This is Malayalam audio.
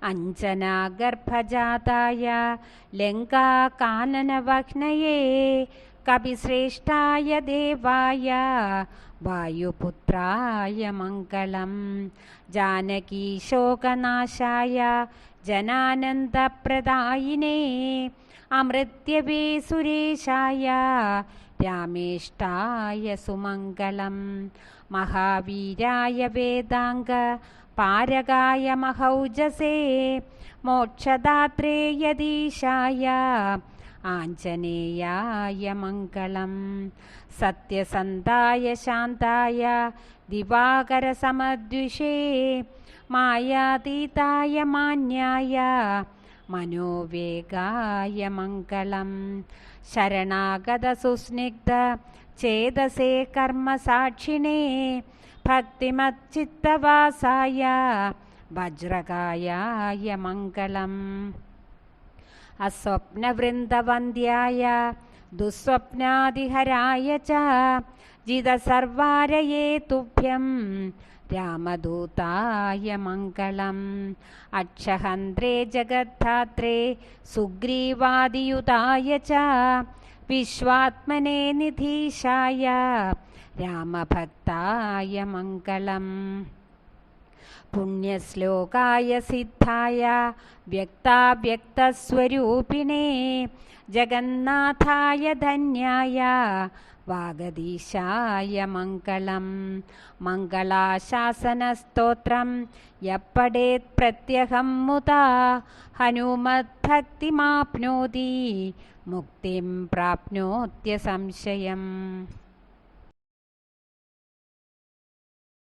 അഞ്ജനാഗർഭജാതായ ലങ്കാകാനനവഹ്നയേ കപിശ്രേഷ്ഠായ ദേവായ വായുപുത്രായ മംഗളം. ജാനകീശോകനാശായ ജനാനന്ദപ്രദായിനേ അമൃത്യവേ സുരേശായ രാമേഷ്ഠായ സുമംഗളം. മഹാവീരായ വേദാംഗ പാരകായ മഹൗജസേ മോക്ഷദാത്രേ യതീശായ ആഞ്ജനേയായ മംഗളം. സത്യസന്ധായ ശാന്തായ ദിവാകരസമദ്വിഷേ മായാതീതായ മാന്യായ മനോവേഗായ മംഗളം. ശരണാഗതസുസ്നിഗ്ധ ചേതസേ കർമ്മസാക്ഷിണേ ഭക്തിമच्चित्तवासाय വജ്രകായായ മംഗളം. അസ്വപ്നവൃന്ദവന്ദ്യായ ദുസ്വപ്നാദിഹരായ ച ജിതസർവാരയേ തുഭ്യം രാമദൂതായ മംഗളം. അക്ഷഹന്ത്രേ ജഗദ്ധാത്രേ സുഗ്രീവാദിയുതായ ച വിശ്വാത്മനേ നിധീശായ രാമഭക്തായ മംഗളം. പുണ്യശ്ലോകായ സിദ്ധായ വ്യക്താവ്യക്തസ്വരൂപിണേ ജഗന്നാഥായ ധന്യായ വാഗദീശായ മംഗളം. മംഗളാശാസനസ്തോത്രം യപ്പടേത് പ്രത്യഹം മുദാ ഹനുമദ്ഭക്തിമാപ്നോതി മുക്തിം പ്രാപ്നോത്യ സംശയം.